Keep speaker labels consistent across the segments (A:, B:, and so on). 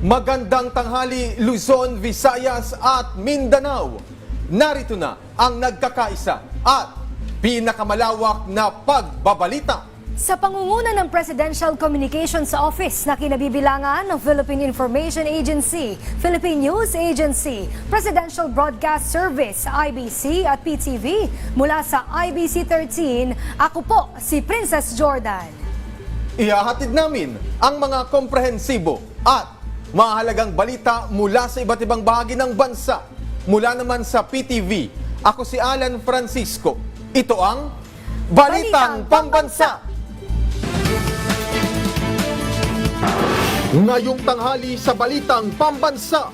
A: Magandang tanghali Luzon, Visayas at Mindanao. Narito na ang nagkakaisa at pinakamalawak na pagbabalita.
B: Sa pangunguna ng Presidential Communications Office na kinabibilangan ng Philippine Information Agency, Philippine News Agency, Presidential Broadcast Service, IBC at PTV, mula sa IBC 13, ako po si Princess Jordan.
A: Ihahatid namin ang mga komprehensibo at mahalagang balita mula sa iba't ibang bahagi ng bansa. Mula naman sa PTV, ako si Alan Francisco. Ito ang Balitang Pambansa. Ngayong tanghali sa Balitang Pambansa,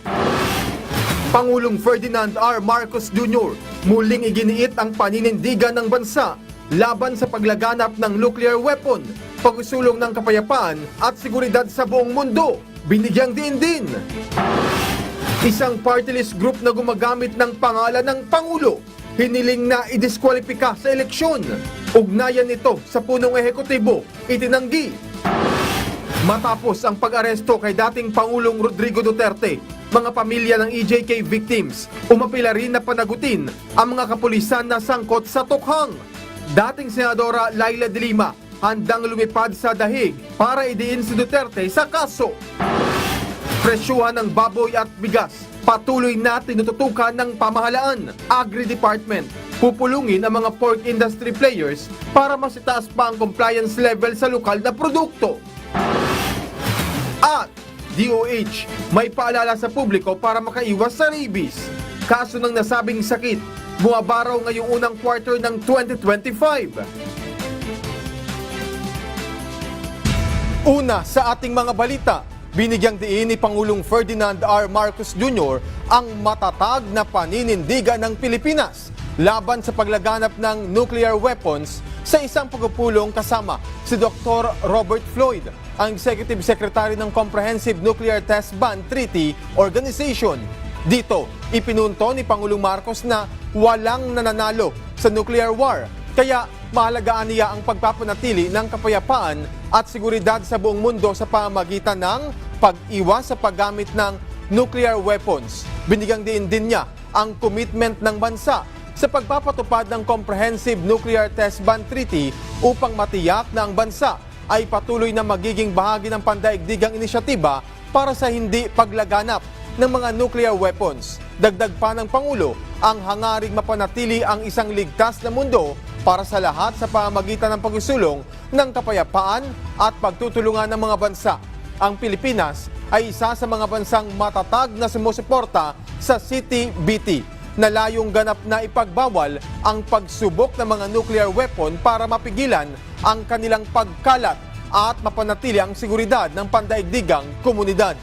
A: Pangulong Ferdinand R. Marcos Jr. muling iginiit ang paninindigan ng bansa laban sa paglaganap ng nuclear weapon, pagsusulong ng kapayapaan at seguridad sa buong mundo. Binigyang diin din. Isang party list group na gumagamit ng pangalan ng Pangulo, hiniling na idiskwalipika sa eleksyon. Ugnayan nito sa punong ehekutibo, itinanggi. Matapos ang pag-aresto kay dating Pangulong Rodrigo Duterte, mga pamilya ng EJK victims, umapila rin na panagutin ang mga kapulisan na sangkot sa tukhang. Dating Senadora Laila de Lima, handang lumipad sa dahig para idiin si Duterte sa kaso. Presyuhan ng baboy at bigas, patuloy na tinututukan ng pamahalaan, Agri-Department. Pupulungin ang mga pork industry players para masitaas pa ang compliance level sa lokal na produkto. At DOH, may paalala sa publiko para makaiwas sa rabies. Kaso ng nasabing sakit, bumabaraw ngayong unang quarter ng 2025. Una sa ating mga balita, binigyang diin ni Pangulong Ferdinand R. Marcos Jr. ang matatag na paninindigan ng Pilipinas laban sa paglaganap ng nuclear weapons sa isang pagpupulong kasama si Dr. Robert Floyd, ang Executive Secretary ng Comprehensive Nuclear Test Ban Treaty Organization. Dito, ipinunto ni Pangulong Marcos na walang nananalo sa nuclear war, kaya mahalagaan niya ang pagpapanatili ng kapayapaan at seguridad sa buong mundo sa pamamagitan ng pag-iwas sa paggamit ng nuclear weapons. Binigyang diin din niya ang commitment ng bansa sa pagpapatupad ng Comprehensive Nuclear Test Ban Treaty upang matiyak na ang bansa ay patuloy na magiging bahagi ng pandaigdigang inisyatiba para sa hindi paglaganap ng mga nuclear weapons. Dagdag pa ng Pangulo ang hangaring mapanatili ang isang ligtas na mundo para sa lahat sa pamamagitan ng pagsusulong ng kapayapaan at pagtutulungan ng mga bansa. Ang Pilipinas ay isa sa mga bansang matatag na sumusuporta sa CTBT na layong ganap na ipagbawal ang pagsubok ng mga nuclear weapon para mapigilan ang kanilang pagkalat at mapanatili ang seguridad ng pandaigdigang komunidad.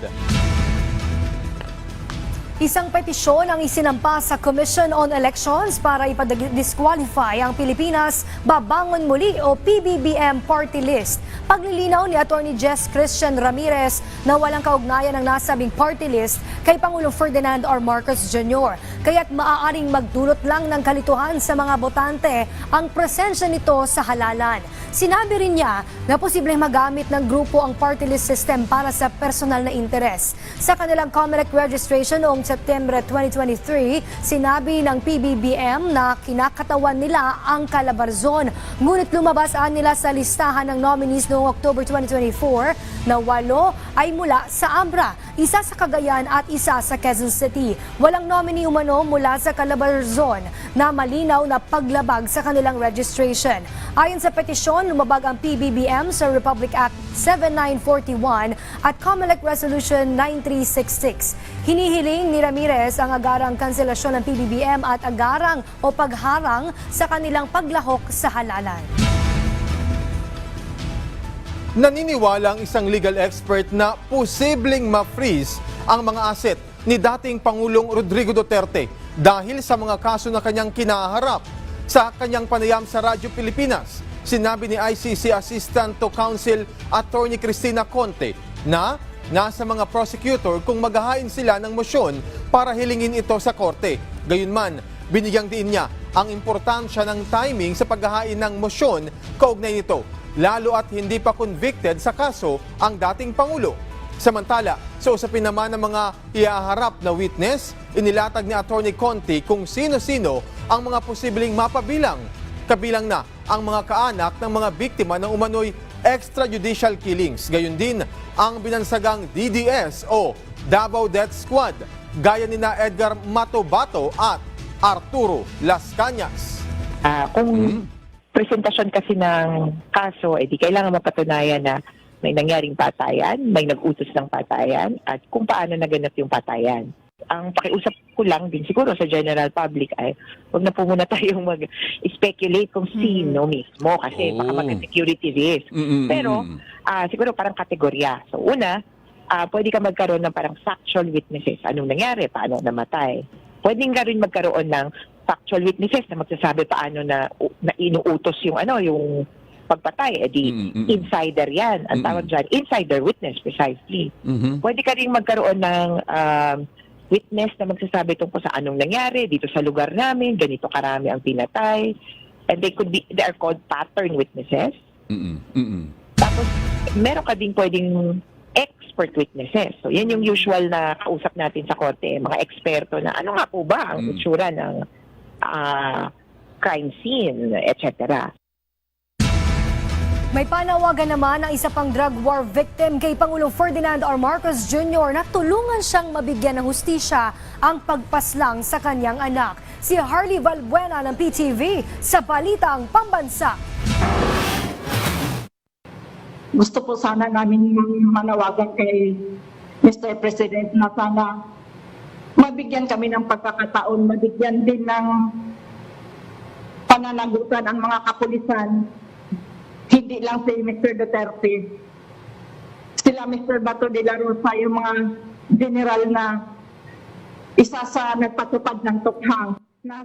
B: Isang petisyon ang isinampa sa Commission on Elections para ipadisqualify ang Pilipinas Babangon Muli o PBBM party list. Paglilinaw ni Attorney Jess Christian Ramirez na walang kaugnayan ng nasabing party list kay Pangulong Ferdinand R. Marcos Jr. Kaya't maaaring magdulot lang ng kalituhan sa mga botante ang presensya nito sa halalan. Sinabi rin niya na posibleng magamit ng grupo ang party list system para sa personal na interes. Sa kanilang COMELEC registration noong September 2023, sinabi ng PBBM na kinakatawan nila ang Calabarzon. Ngunit lumabasaan nila sa listahan ng nominees noong October 2024 na 8 ay mula sa Abra, isa sa Cagayan at isa sa Quezon City. Walang nominee umano mula sa Calabarzon na malinaw na paglabag sa kanilang registration. Ayon sa petisyon, lumabag ang PBBM sa Republic Act 7941 at COMELEC Resolution 9366. Hinihiling ni Ramirez ang agarang kanselasyon ng PBBM at agarang o pagharang sa kanilang paglahok sa halalan.
A: Naniniwala ang isang legal expert na posibleng ma-freeze ang mga asset ni dating Pangulong Rodrigo Duterte dahil sa mga kaso na kanyang kinaharap. Sa kanyang panayam sa Radyo Pilipinas, sinabi ni ICC Assistant to Counsel Attorney Cristina Conte na nasa mga prosecutor kung maghahain sila ng mosyon para hilingin ito sa korte. Gayunman, binigyang diin niya ang importansya ng timing sa paghahain ng mosyon kaugnay nito, lalo at hindi pa convicted sa kaso ang dating Pangulo. Samantala, Sa usapin naman ng mga iaharap na witness, inilatag ni Atty. Conti kung sino-sino ang mga posibleng mapabilang. Kabilang na ang mga kaanak ng mga biktima ng umano'y extrajudicial killings. Gayon din ang binansagang DDS o Davao Death Squad, gaya ni na Edgar Matobato at Arturo Las Cañas.
C: Kung presentasyon kasi ng kaso, di kailangan mapatunayan na may nangyaring patayan, may nag-utos ng patayan, at kung paano naganap yung patayan. Ang pakiusap ko lang din siguro sa general public ay huwag na po muna tayong mag-speculate kung sino mismo kasi baka mag-security risk. Pero siguro parang kategorya. So una, pwede ka magkaroon ng parang factual witnesses. Anong nangyari? Paano namatay? Pwede ka rin magkaroon ng factual witnesses na magsasabi paano na inuutos yung yung pagpatay. Insider yan. Ang tawag dyan, insider witness precisely. Pwede ka rin magkaroon ng witness na magsasabi tungkol sa anong nangyari dito sa lugar namin, ganito karami ang pinatay. And they are called pattern witnesses. Tapos, meron ka din pwedeng expert witnesses. So, yan yung usual na kausap natin sa korte, mga eksperto na ano nga po ba ang itsura ng crime scene, etc.
B: May panawagan naman ng isa pang drug war victim kay Pangulong Ferdinand R. Marcos Jr. na tulungan siyang mabigyan ng hustisya ang pagpaslang sa kanyang anak. Si Harley Valbuena ng PTV sa Balitang Pambansa.
D: Gusto po sana namin manawagan kay Mr. President na sana mabigyan kami ng pagkakataon, mabigyan din ng pananagutan ang mga kapulisan. Hindi lang si Mr. Duterte. Sila Mr. Bato de la Rosa, yung mga general na isa sa nagpatupad ng tukhang.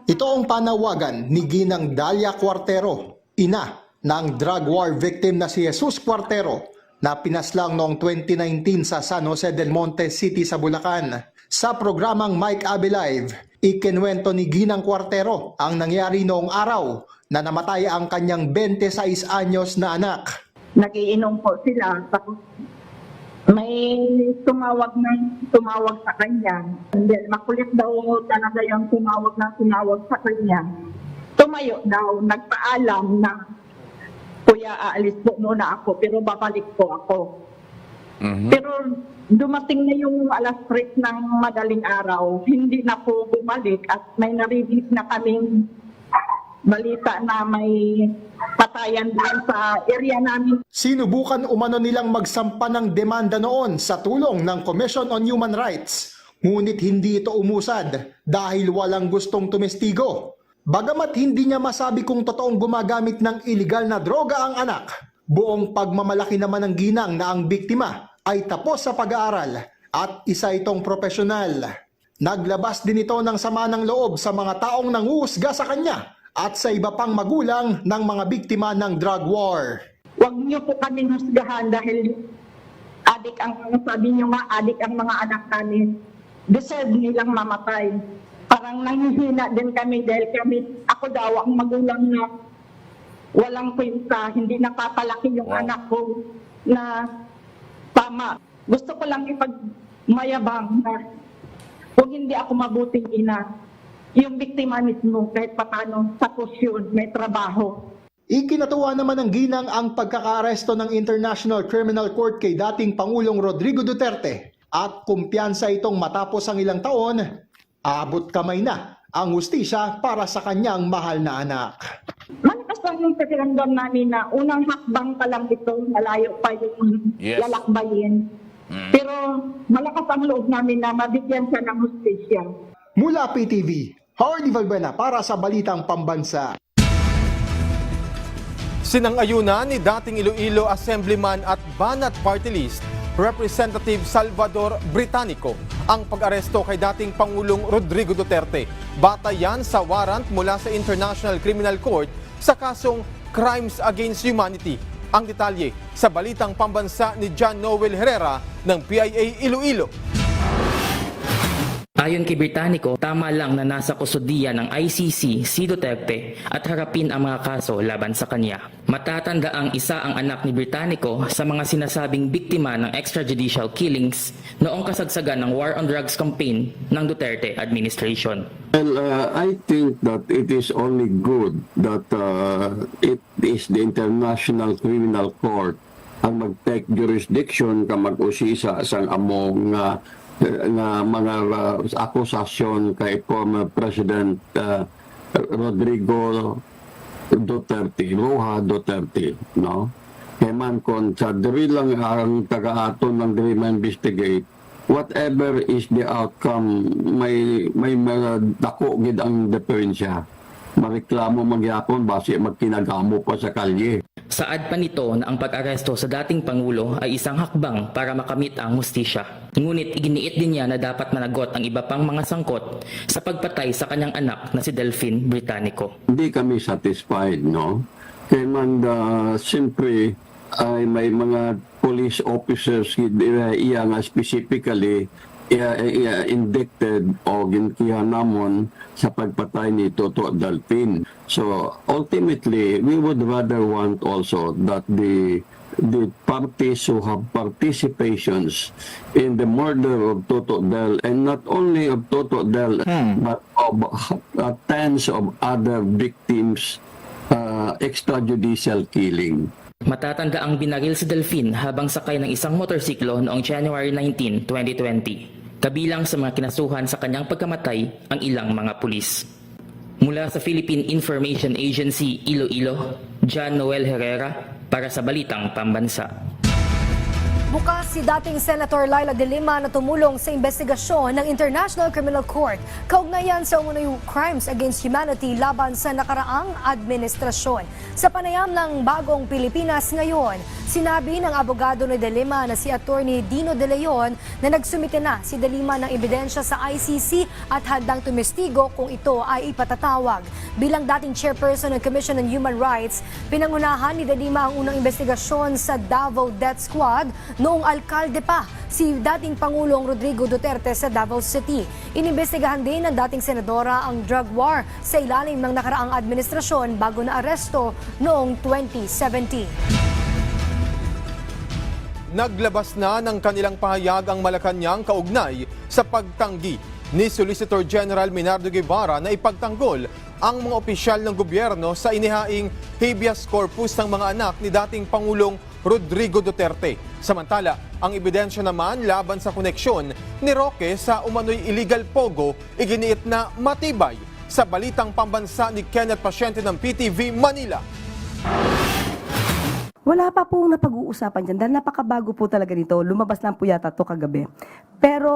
E: Ito ang panawagan ni Ginang Dalia Cuartero, ina ng drug war victim na si Jesus Cuartero na pinaslang noong 2019 sa San Jose del Monte City sa Bulacan. Sa programang Mike Abe Live, ikinuwento ni Ginang Cuartero ang nangyari noong araw na namatay ang kanyang 26 anyos na anak.
D: Nagiinom po sila, tapos may tumawag sa kanya. Makulit daw talaga yung tumawag sa kanya. Tumayo daw, nagpaalam na, "Kuya, aalis po muna ako, pero babalik po ako." Pero dumating na yung alas 3 ng madaling araw, hindi na po bumalik at may narinig na kaming balita na may patayan doon sa area namin.
E: Sinubukan umano nilang magsampa ng demanda noon sa tulong ng Commission on Human Rights. Ngunit hindi ito umusad dahil walang gustong tumestigo. Bagamat hindi niya masabi kung totoong gumagamit ng iligal na droga ang anak, buong pagmamalaki naman ng ginang na ang biktima ay tapos sa pag-aaral at isa itong profesional. Naglabas din ito ng sama ng loob sa mga taong nanguhusga sa kanya at sa iba pang magulang ng mga biktima ng drug war.
D: Huwag niyo po kami husgahan dahil sabi niyo nga, adik ang mga anak namin. Deserve nilang mamatay. Parang nanghihina din kami dahil ako daw ang magulang na walang kwenta, hindi napapalaki yung anak ko na tama. Gusto ko lang ipagmayabang na kung hindi ako mabuting ina, yung biktima mismo kahit paano tapos yun, may trabaho.
E: Ikinatuwa naman ng ginang ang pagkakaaresto ng International Criminal Court kay dating Pangulong Rodrigo Duterte at kumpiyansa itong matapos ang ilang taon, aabot kamay na ang hustisya para sa kanyang mahal na anak.
D: Malakas lang yung pakiramdam namin na unang hakbang pa lang ito, malayo pa yung lalakbayin. Pero malakas ang loob namin na mabigyan siya ng hustisya.
E: Mula PTV, Harley Valbuena para sa Balitang Pambansa.
A: Sinang-ayunan ni dating Iloilo Assemblyman at Banat Party List Representative Salvador Británico ang pag-aresto kay dating Pangulong Rodrigo Duterte. Batay yan sa warrant mula sa International Criminal Court sa kasong Crimes Against Humanity. Ang detalye sa Balitang Pambansa ni John Noel Herrera ng PIA Iloilo.
F: Ayon kay Británico, tama lang na nasa kustudiya ng ICC si Duterte at harapin ang mga kaso laban sa kanya. Matatanda ang isa ang anak ni Británico sa mga sinasabing biktima ng extrajudicial killings noong kasagsagan ng war on drugs campaign ng Duterte administration.
G: Well, I think that it is only good that it is the International Criminal Court ang mag-take jurisdiction ka mag-usisa sa among nga mga akusasyon kay former President Rodrigo Duterte, Roja Duterte, no? Kaya man kung sa diri lang ang taga-aton ng diri ma-investigate, whatever is the outcome, may mga dako gid ang diferensya. Mareklamo magyapon base magkinagamo pa sa kalye.
F: Saad pa nito na ang pag-aresto sa dating Pangulo ay isang hakbang para makamit ang hustisya. Ngunit iginiit din niya na dapat managot ang iba pang mga sangkot sa pagpatay sa kanyang anak na si Delphine Británico.
G: Hindi kami satisfied, no? Kaya man, siyempre, ay may mga police officers iya nga specifically indicted o ginkihan namon sa pagpatay ni Toto Delphine. So ultimately, we would rather want also that the parties who have participations in the murder of Toto Del, and not only of Toto Del, but of tens of other victims extrajudicial killing.
F: Matatanda ang binaril si Delphine habang sakay ng isang motorsiklo noong January 19, 2020. Kabilang sa mga kinasuhan sa kanyang pagkamatay ang ilang mga pulis. Mula sa Philippine Information Agency Iloilo, John Noel Herrera para sa Balitang Pambansa.
B: Bukas si dating Senator Laila de Lima na tumulong sa investigasyon ng International Criminal Court kaugnayan sa umunoy crimes against humanity laban sa nakaraang administrasyon. Sa panayam ng Bagong Pilipinas ngayon, sinabi ng abogado ni de Lima na si Attorney Dino De Leon na nagsumite na si de Lima ng ebidensya sa ICC at handang tumestigo kung ito ay ipatatawag. Bilang dating chairperson ng Commission on Human Rights, pinangunahan ni de Lima ang unang investigasyon sa Davao Death Squad noong alkalde pa si dating Pangulong Rodrigo Duterte sa Davao City. Inimbestigahan din ng dating senadora ang drug war sa ilalim ng nakaraang administrasyon bago na aresto noong 2017.
A: Naglabas na ng kanilang pahayag ang Malacanang kaugnay sa pagtanggi ni Solicitor General Menardo Guevara na ipagtanggol ang mga opisyal ng gobyerno sa inihaing habeas corpus ng mga anak ni dating Pangulong Rodrigo Duterte. Samantala, ang ebidensya naman laban sa koneksyon ni Roque sa umano'y illegal pogo iginiit na matibay. Sa Balitang Pambansa ni Kenneth Pasyente ng PTV Manila.
H: Wala pa pong napag-uusapan dyan dahil napakabago po talaga nito. Lumabas lang po yata to kagabi. Pero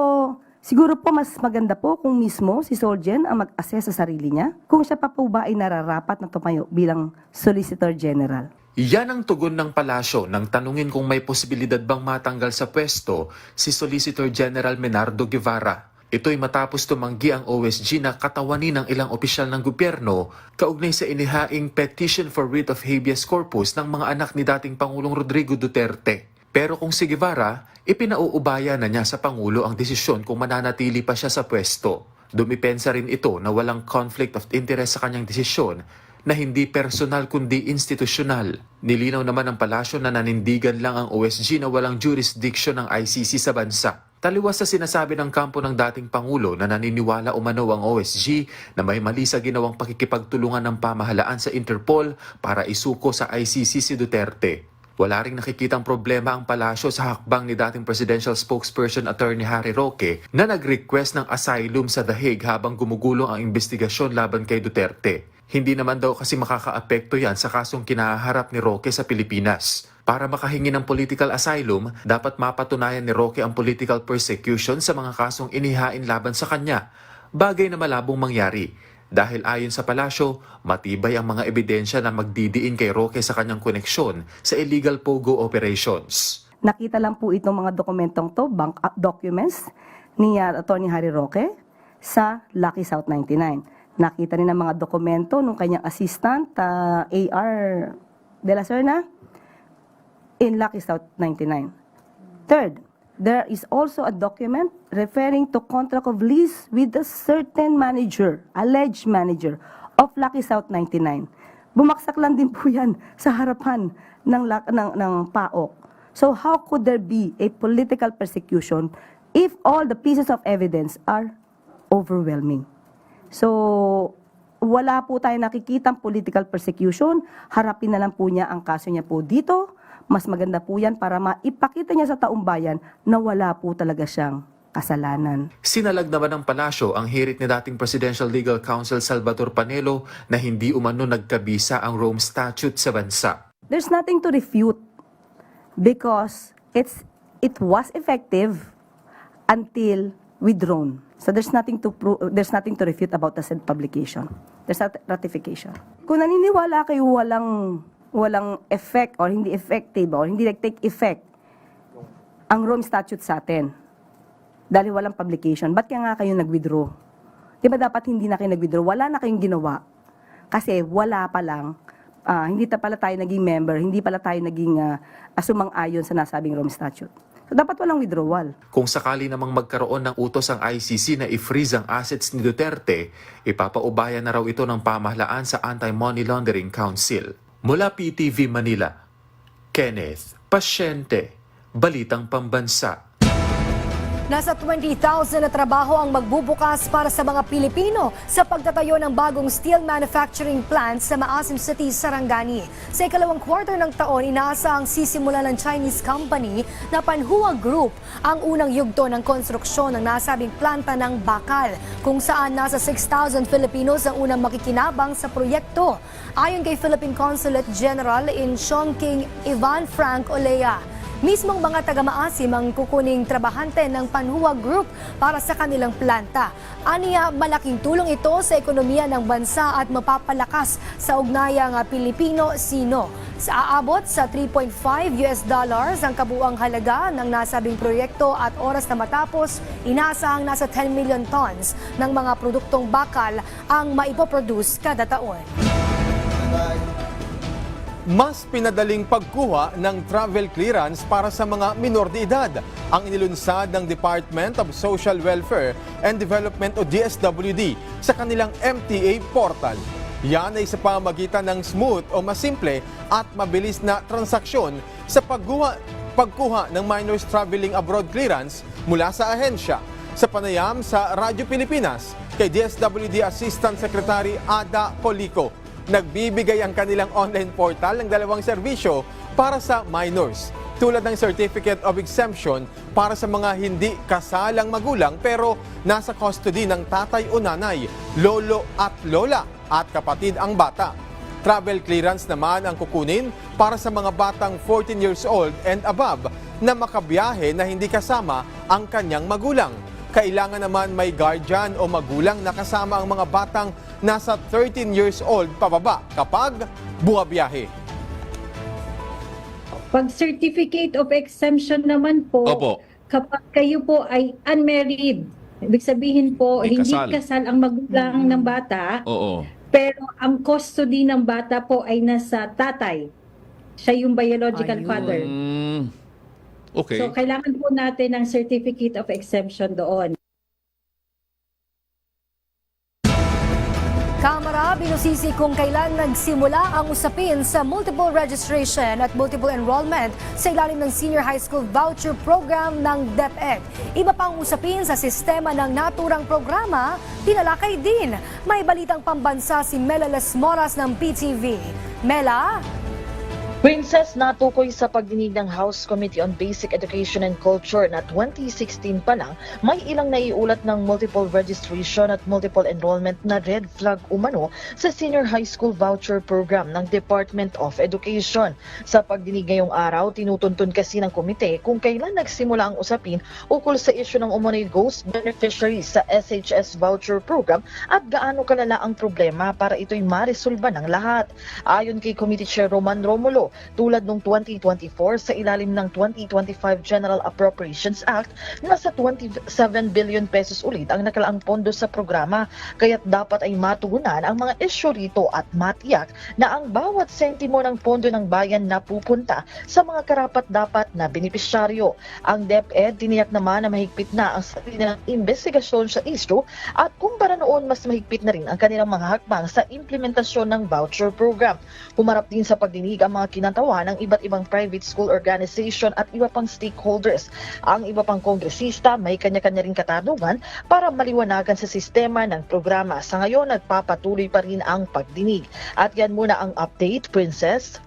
H: siguro po mas maganda po kung mismo si Solgen ang mag-assess sa sarili niya kung siya pa po ba ay nararapat na tumayo bilang Solicitor General.
I: Yan ang tugon ng palasyo nang tanungin kung may posibilidad bang matanggal sa pwesto si Solicitor General Menardo Guevara. Ito'y matapos tumanggi ang OSG na katawanin ng ilang opisyal ng gobyerno kaugnay sa inihaing petition for writ of habeas corpus ng mga anak ni dating Pangulong Rodrigo Duterte. Pero kung si Guevara, ipinauubaya na niya sa Pangulo ang desisyon kung mananatili pa siya sa pwesto. Dumipensa rin ito na walang conflict of interest sa kanyang desisyon na hindi personal kundi institusyonal. Nilinaw naman ng palasyo na nanindigan lang ang OSG na walang jurisdiction ng ICC sa bansa. Taliwas sa sinasabi ng kampo ng dating Pangulo na naniniwala umano ang OSG na may mali sa ginawang pakikipagtulungan ng pamahalaan sa Interpol para isuko sa ICC si Duterte. Wala ring nakikitang problema ang palasyo sa hakbang ni dating presidential spokesperson Attorney Harry Roque na nag-request ng asylum sa The Hague habang gumugulong ang investigasyon laban kay Duterte. Hindi naman daw kasi makakaapekto yan sa kasong kinaharap ni Roque sa Pilipinas. Para makahingi ng political asylum, dapat mapatunayan ni Roque ang political persecution sa mga kasong inihain laban sa kanya. Bagay na malabong mangyari. Dahil ayon sa palasyo, matibay ang mga ebidensya na magdidiin kay Roque sa kanyang koneksyon sa illegal pogo operations.
H: Nakita lang po itong mga dokumentong to, bank documents ni Attorney Harry Roque sa Lucky South 99. Nakita rin ang mga dokumento ng kanyang assistant, AR de la Serna, in Lucky South 99. Third, there is also a document referring to contract of lease with a certain manager, alleged manager, of Lucky South 99. Bumaksak lang din po yan sa harapan ng PAOK. So how could there be a political persecution if all the pieces of evidence are overwhelming? So wala po tayo nakikitang political persecution, harapin na lang po niya ang kaso niya po dito. Mas maganda po yan para maipakita niya sa taong bayan na wala po talaga siyang kasalanan.
I: Sinalag naman ng palasyo ang hirit ni dating Presidential Legal Counsel Salvador Panelo na hindi umano nagkabisa ang Rome Statute sa bansa.
H: There's nothing to refute because it was effective until withdrawn. So there's nothing to refute about the said publication. There's not ratification. Kung naniniwala kayo walang effect or hindi effective or hindi nag-take effect ang Rome Statute sa atin dahil walang publication, ba't kaya nga kayo nag-withdraw? Di ba dapat hindi na kayo nag-withdraw? Wala na kayong ginawa. Kasi wala pa lang, hindi pala tayo naging member, hindi pala tayo naging sumang-ayon sa nasabing Rome Statute. So dapat walang withdrawal.
I: Kung sakali namang magkaroon ng utos ang ICC na i-freeze ang assets ni Duterte, ipapaubayan na raw ito ng pamahalaan sa Anti-Money Laundering Council. Mula PTV Manila, Kenneth Pasyente, Balitang Pambansa.
B: Nasa 20,000 na trabaho ang magbubukas para sa mga Pilipino sa pagtatayo ng bagong steel manufacturing plant sa Maasim City, Sarangani. Sa ikalawang quarter ng taon, inaasahang sisimula ng Chinese company na Panhua Group ang unang yugto ng konstruksyon ng nasabing planta ng bakal, kung saan nasa 6,000 Filipinos ang unang makikinabang sa proyekto. Ayon kay Philippine Consulate General in Chongqing, Ivan Frank Olea, mismong mga taga-Maasim ang kukuning trabahante ng Panhua Group para sa kanilang planta. Aniya, malaking tulong ito sa ekonomiya ng bansa at mapapalakas sa ugnayang Pilipino-Sino. Sa aabot sa $3.5 ang kabuuang halaga ng nasabing proyekto at oras na matapos, inaasahang nasa 10 million tons ng mga produktong bakal ang maipoproduce kada taon.
A: Mas pinadaling pagkuha ng travel clearance para sa mga minor de edad ang inilunsad ng Department of Social Welfare and Development o DSWD sa kanilang MTA portal. Yan ay sa pamamagitan ng smooth o masimple at mabilis na transaksyon sa pagkuha ng minors traveling abroad clearance mula sa ahensya. Sa panayam sa Radyo Pilipinas kay DSWD Assistant Secretary Ada Colico, nagbibigay ang kanilang online portal ng dalawang serbisyo para sa minors, tulad ng Certificate of Exemption para sa mga hindi kasalang magulang pero nasa custody ng tatay o nanay, lolo at lola at kapatid ang bata. Travel clearance naman ang kukunin para sa mga batang 14 years old and above na makabiyahe na hindi kasama ang kanyang magulang. Kailangan naman may guardian o magulang na kasama ang mga batang nasa 13 years old pababa kapag buwabiyahe.
J: Pag certificate of exemption naman po, kapag kayo po ay unmarried, ibig sabihin po hindi kasal ang magulang ng bata, pero ang custody ng bata po ay nasa tatay. Siya yung biological father.
K: Okay.
J: So kailangan po natin ng certificate of exemption doon.
B: Kamara binusisi kung kailan nagsimula ang usapin sa multiple registration at multiple enrollment sa ilalim ng Senior High School Voucher Program ng DepEd. Iba pang usapin sa sistema ng naturang programa, tinalakay din. May balitang pambansa si Mela Las Moras ng PTV. Mela?
L: Princess, natukoy sa pagdinig ng House Committee on Basic Education and Culture na 2016 pa lang, may ilang naiulat ng multiple registration at multiple enrollment na red flag umano sa Senior High School Voucher Program ng Department of Education. Sa pagdinig ngayong araw, tinutuntun kasi ng komite kung kailan nagsimula ang usapin ukol sa isyu ng umano'y ghost beneficiaries sa SHS Voucher Program at gaano kalala ang problema para ito'y maresolba ng lahat. Ayon kay Committee Chair Roman Romulo, presyo tulad noong 2024 sa ilalim ng 2025 General Appropriations Act. Nasa 27 billion pesos ulit ang nakalaang pondo sa programa, kaya't dapat ay matugunan ang mga isyu rito at matiyak na ang bawat sentimo ng pondo ng bayan na pupunta sa mga karapat-dapat na benepisyaryo. Ang DepEd tiniyak naman na mahigpit na ang sarili ng investigasyon sa isyu at kumpara noon mas mahigpit na rin ang kanilang mga hakbang sa implementasyon ng voucher program. Humarap din sa pagdinig ang mga kinatawa ng iba't ibang private school organization at iba pang stakeholders. Ang iba pang kongresista may kanya-kanya ring katanungan para maliwanagan sa sistema ng programa. Sa ngayon, nagpapatuloy pa rin ang pagdinig. At yan muna ang update, Princess.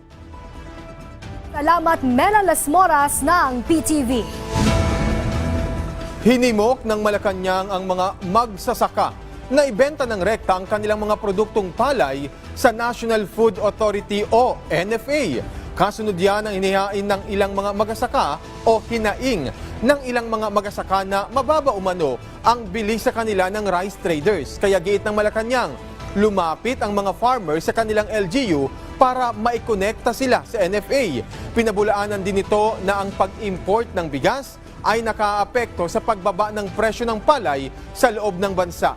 B: Salamat Mela Las Moras ng PTV.
A: Hinimok ng Malacanang ang mga magsasaka na ibenta ng rekta ang kanilang mga produktong palay sa National Food Authority o NFA. Kasunod yan ang inihain ng ilang mga magsasaka o hinaing ng ilang mga magsasaka na mababa umano ang bili sa kanila ng rice traders. Kaya giit ng Malacanang, lumapit ang mga farmers sa kanilang LGU para maikonekta sila sa NFA. Pinabulaanan din ito na ang pag-import ng bigas ay nakaapekto sa pagbaba ng presyo ng palay sa loob ng bansa.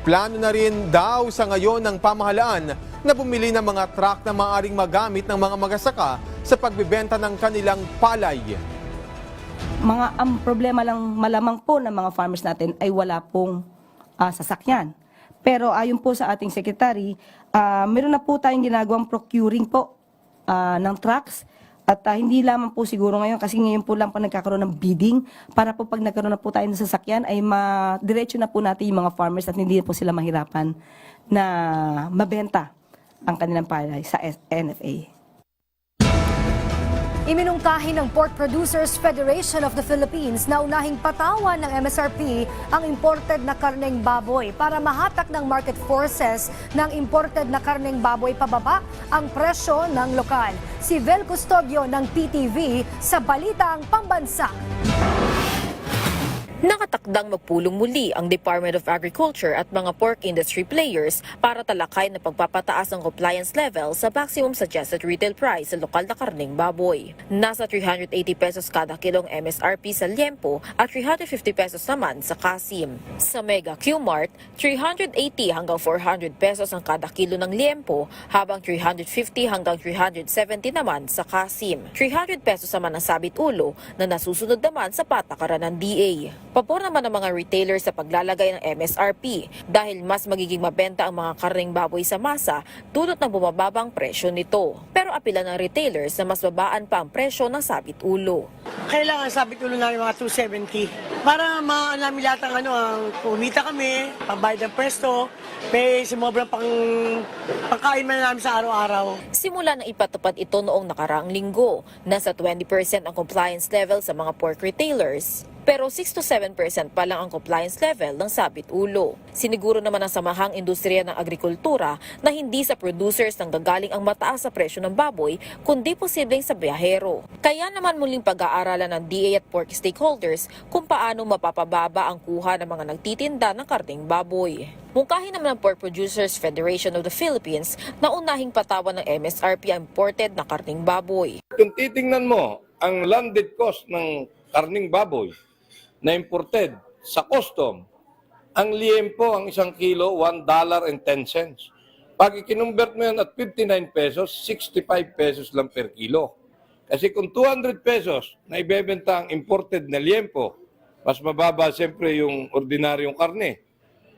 A: Plano na rin daw sa ngayon ng pamahalaan na bumili ng mga truck na maaaring magamit ng mga magsasaka sa pagbibenta ng kanilang palay.
H: Ang problema lang malamang po ng mga farmers natin ay wala pong sasakyan. Pero ayon po sa ating secretary, meron na po tayong ginagawang procuring po ng trucks. At hindi lamang po siguro ngayon kasi ngayon po lang po nagkakaroon ng bidding para po pag nagkaroon na po tayo ng sasakyan ay diretso na po natin yung mga farmers at hindi po sila mahirapan na mabenta ang kanilang palay sa NFA.
B: Iminungkahi ng Pork Producers Federation of the Philippines na unahing patawan ng MSRP ang imported na karneng baboy para mahatak ng market forces ng imported na karneng baboy pababa ang presyo ng lokal. Si Vel Custodio ng PTV sa Balitang Pambansa.
M: Nakatakdang magpulong muli ang Department of Agriculture at mga pork industry players para talakay na pagpapataas ng compliance level sa maximum suggested retail price sa lokal na karneng baboy. Nasa 380 pesos kada kilong MSRP sa liempo at 350 pesos naman sa kasim. Sa Mega Q-Mart, 380 hanggang 400 pesos ang kada kilo ng liempo habang 350 hanggang 370 naman sa kasim. 300 pesos naman ang sabit ulo na nasusunod naman sa patakaran ng DA. Pabor naman ang mga retailers sa paglalagay ng MSRP dahil mas magiging mabenta ang mga karneng baboy sa masa dulot ng bumababang presyo nito. Pero apila ng retailers na mas babaan pa ang presyo ng sabit ulo.
N: Kailangan sabit ulo namin mga 270 para namin lahat ang kumita kami, pambayad ng pwesto, may simobrang pangkain man namin sa araw-araw.
M: Simula na ipatupad ito noong nakaraang linggo, nasa 20% ang compliance level sa mga pork retailers. Pero 6 to 7% pa lang ang compliance level ng sabit ulo. Siniguro naman ng Samahang Industriya ng Agrikultura na hindi sa producers nang gagaling ang mataas sa presyo ng baboy, kundi posibleng sa biyahero. Kaya naman muling pag-aaralan ng DA at pork stakeholders kung paano mapapababa ang kuha ng mga nagtitinda ng karneng baboy. Mungkahi naman ng Pork Producers Federation of the Philippines na unahing patawan ng MSRP ang imported na karneng baboy.
O: Kung titingnan mo ang landed cost ng karneng baboy na imported sa custom, ang liempo, ang isang kilo, $1.10. Pag ikinumbert mo yan at 59 pesos, 65 pesos lang per kilo. Kasi kung 200 pesos na ibebenta ang imported na liempo, mas mababa siyempre yung ordinaryong karne,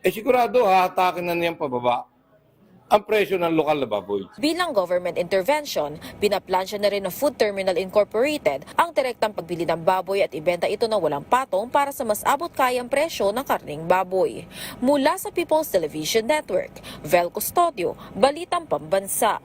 O: sigurado hahatakin na niyang pababa ang presyo ng lokal na baboy.
M: Bilang government intervention, pinaplansya na rin ng Food Terminal Incorporated ang direktang pagbili ng baboy at ibenta ito ng walang patong para sa mas abot kayang presyo ng karneng baboy. Mula sa People's Television Network, Vel Custodio, Balitang Pambansa.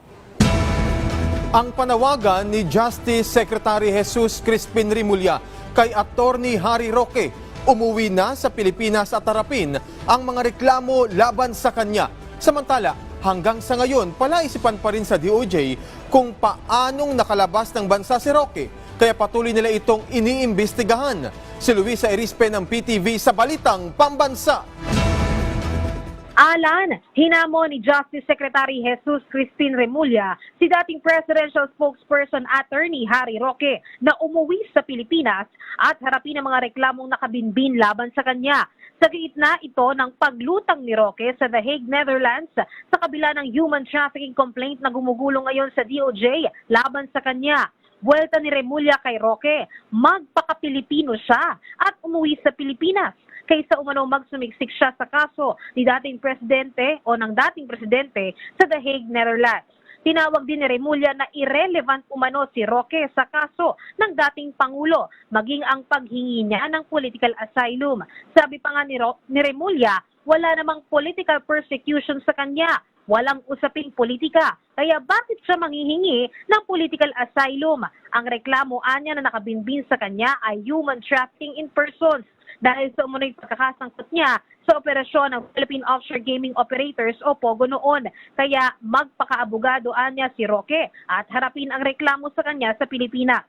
A: Ang panawagan ni Justice Secretary Jesus Crispin Rimulya kay Attorney Harry Roque, umuwi na sa Pilipinas at harapin ang mga reklamo laban sa kanya. Samantala, hanggang sa ngayon, palaisipan pa rin sa DOJ kung paanong nakalabas ng bansa si Roque. Kaya patuloy nila itong iniimbestigahan. Si Luisa Erispe ng PTV sa Balitang Pambansa.
P: Alan, hinamon ni Justice Secretary Jesus Crispin Remulla si dating presidential spokesperson attorney Harry Roque na umuwi sa Pilipinas at harapin ang mga reklamong nakabinbin laban sa kanya. Sa gitna ito ng paglutang ni Roque sa The Hague, Netherlands sa kabila ng human trafficking complaint na gumugulong ngayon sa DOJ laban sa kanya. Buwelta ni Remulla kay Roque, magpaka-Pilipino siya at umuwi sa Pilipinas kaysa umano magsumiksik siya sa kaso ni dating presidente o ng dating presidente sa The Hague, Netherlands. Tinawag din ni Remulla na irrelevant umano si Roque sa kaso ng dating Pangulo, maging ang paghingi niya ng political asylum. Sabi pa nga ni Remulla, wala namang political persecution sa kanya, walang usaping politika, kaya bakit siya manghihingi ng political asylum? Ang reklamo anya na nakabinbin sa kanya ay human trafficking in persons dahil sa umunoy pagkakasangkot niya sa operasyon ng Philippine Offshore Gaming Operators o POGO noon. Kaya magpakaabogado anya si Roque at harapin ang reklamo sa kanya sa Pilipinas.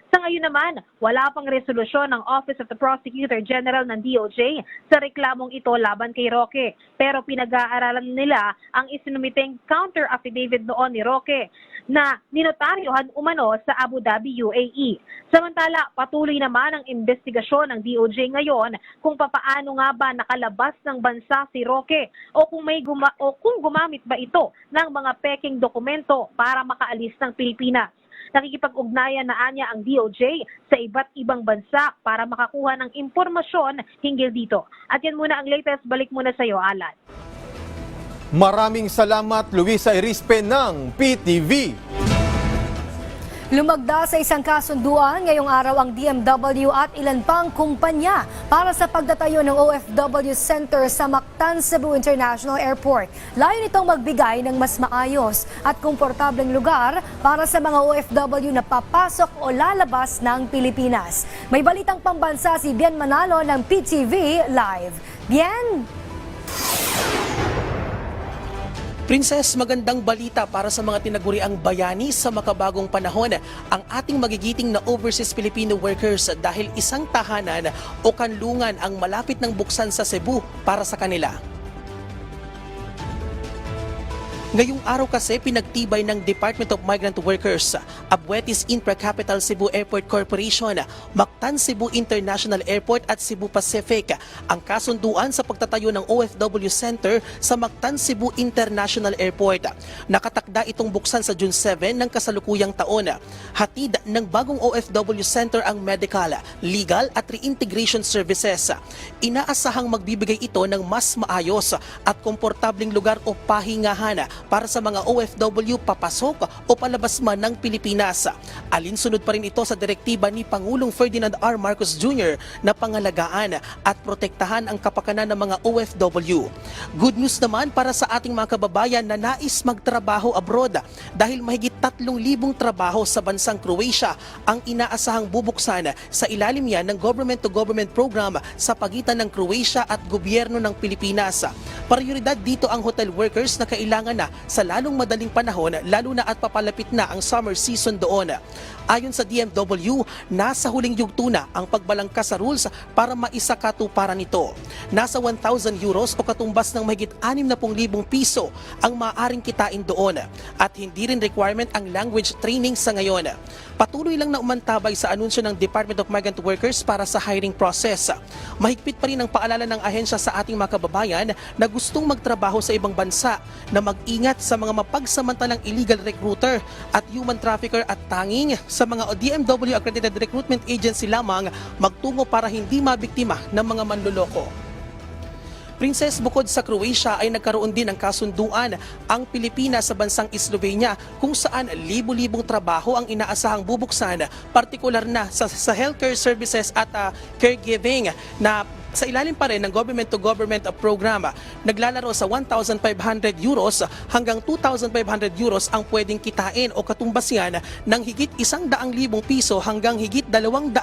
P: Sa ngayon naman, wala pang resolusyon ng Office of the Prosecutor General ng DOJ sa reklamong ito laban kay Roque. Pero pinag-aaralan nila ang isinumiteng counter-affidavit noon ni Roque na ninotaryohan umano sa Abu Dhabi, UAE. Samantala, patuloy naman ang investigasyon ng DOJ ngayon kung papaano nga ba nakalabas ng bansa si Roque o kung gumamit ba ito ng mga peking dokumento para makaalis ng Pilipinas. Nakikipag-ugnayan na anya ang DOJ sa iba't ibang bansa para makakuha ng impormasyon hinggil dito. At yan muna ang latest. Balik muna sa iyo, Alan.
A: Maraming salamat, Luisa Irispe ng PTV.
B: Lumagda sa isang kasunduan ngayong araw ang DMW at ilan pang kumpanya para sa pagtatayo ng OFW Center sa Mactan, Cebu International Airport. Layo nitong magbigay ng mas maayos at komportableng lugar para sa mga OFW na papasok o lalabas ng Pilipinas. May balitang pambansa si Bien Manalo ng PTV Live. Bien!
Q: Princess, magandang balita para sa mga tinaguriang bayani sa makabagong panahon ang ating magigiting na overseas Filipino workers dahil isang tahanan o kanlungan ang malapit ng buksan sa Cebu para sa kanila. Ngayong araw kasi pinagtibay ng Department of Migrant Workers, Abuetis Intra-Capital Cebu Airport Corporation, Mactan Cebu International Airport at Cebu Pacific ang kasunduan sa pagtatayo ng OFW Center sa Mactan Cebu International Airport. Nakatakda itong buksan sa June 7 ng kasalukuyang taon. Hatid ng bagong OFW Center ang medical, legal at reintegration services. Inaasahang magbibigay ito ng mas maayos at komportabling lugar o pahingahan para sa mga OFW papasok o palabas man ng Pilipinas. Alinsunod pa rin ito sa direktiba ni Pangulong Ferdinand R. Marcos Jr. na pangalagaan at protektahan ang kapakanan ng mga OFW. Good news naman para sa ating mga kababayan na nais magtrabaho abroad dahil mahigit 3,000 trabaho sa bansang Croatia ang inaasahang bubuksan sa ilalim yan ng government-to-government program sa pagitan ng Croatia at gobyerno ng Pilipinas. Prioridad dito ang hotel workers na kailangan na sa lalong madaling panahon lalo na at papalapit na ang summer season doon. Ayon sa DMW, nasa huling yugto na ang pagbalangkas sa rules para maisakatuparan nito. Nasa 1,000 euros o katumbas ng mahigit 60,000 piso ang maaaring kitain doon at hindi rin requirement ang language training sa ngayon. Patuloy lang na umantabay sa anunsyo ng Department of Migrant Workers para sa hiring process. Mahigpit pa rin ang paalala ng ahensya sa ating mga kababayan na gustong magtrabaho sa ibang bansa na mag-ingat sa mga mapagsamantalang illegal recruiter at human trafficker at tanging sa mga DMW accredited recruitment agency lamang magtungo para hindi mabiktima ng mga manloloko. Princess, bukod sa Croatia ay nagkaroon din ng kasunduan ang Pilipinas sa bansang Slovenia kung saan libu-libong trabaho ang inaasahang bubuksan, partikular na sa healthcare services at caregiving na sa ilalim pa rin ng government-to-government program. Naglalaro sa 1,500 euros hanggang 2,500 euros ang pwedeng kitain o katumbas yan ng higit 100,000 piso hanggang higit 200,000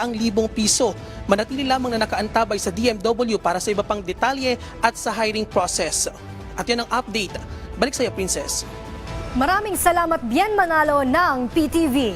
Q: piso. Manatili lamang na nakaantabay sa DMW para sa iba pang detalye at sa hiring process. At yan ang update. Balik sa iyo, Princess.
B: Maraming salamat, Bien Manalo ng PTV.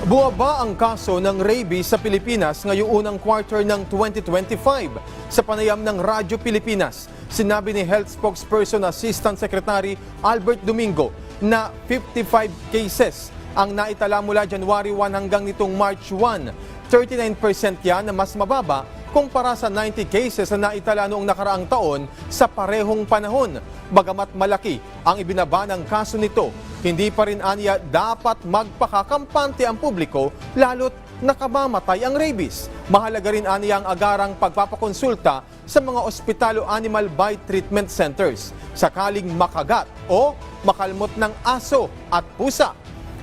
A: Buwaba ang kaso ng rabies sa Pilipinas ngayong unang quarter ng 2025. Sa panayam ng Radyo Pilipinas, sinabi ni Health Spokesperson Assistant Secretary Albert Domingo na 55 cases ang naitala mula January 1 hanggang nitong March 1. 39% yan na mas mababa kumpara sa 90 cases na naitala noong nakaraang taon sa parehong panahon. Bagamat malaki ang ibinaba ng kaso nito, hindi pa rin aniya dapat magpakakampante ang publiko lalo't nakamamatay ang rabies. Mahalaga rin aniya ang agarang pagpapakonsulta sa mga ospital o animal bite treatment centers sakaling makagat o makalmot ng aso at pusa.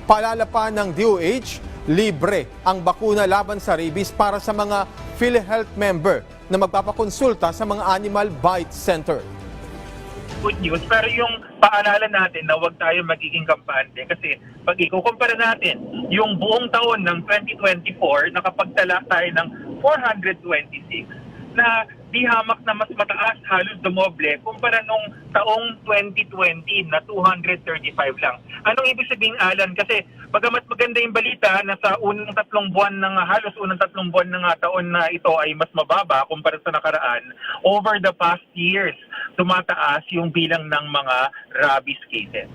A: Paalala pa ng DOH, libre ang bakuna laban sa rabies para sa mga PhilHealth member na magpapakonsulta sa mga animal bite center.
R: Good news, pero yung paalala natin na huwag tayo magiging kampante kasi pag ikukumpara natin yung buong taon ng 2024, nakapagtala tayo ng 426 na di hamak na mas mataas, halos dumoble kumpara nung taong 2020 na 235 lang. Anong ibig sabihin, Alan? Kasi bagamat maganda yung balita na sa unang 3 buwan ng halos unang 3 buwan ng taon na ito ay mas mababa kumpara sa nakaraan, over the past years tumataas yung bilang ng mga rabies cases.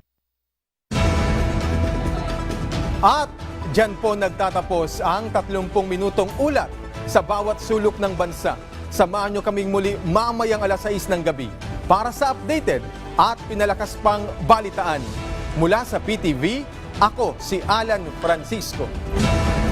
A: At dyan po nagtatapos ang 30 minutong ulat sa bawat sulok ng bansa. Samahan nyo kaming muli mamayang alas 6 ng gabi para sa updated at pinalakas pang balitaan. Mula sa PTV, ako si Alan Francisco.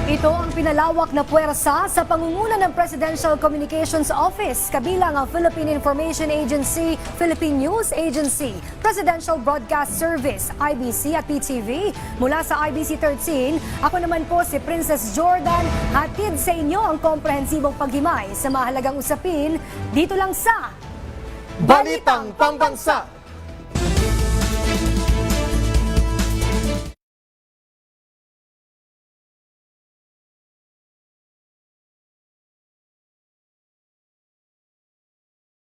B: Ito ang pinalawak na puwersa sa pangunguna ng Presidential Communications Office, kabilang ang Philippine Information Agency, Philippine News Agency, Presidential Broadcast Service, IBC at PTV. Mula sa IBC 13, ako naman po si Princess Jordan, hatid sa inyo ang komprehensibong paghimay sa mahalagang usapin dito lang sa
A: Balitang Pambansa.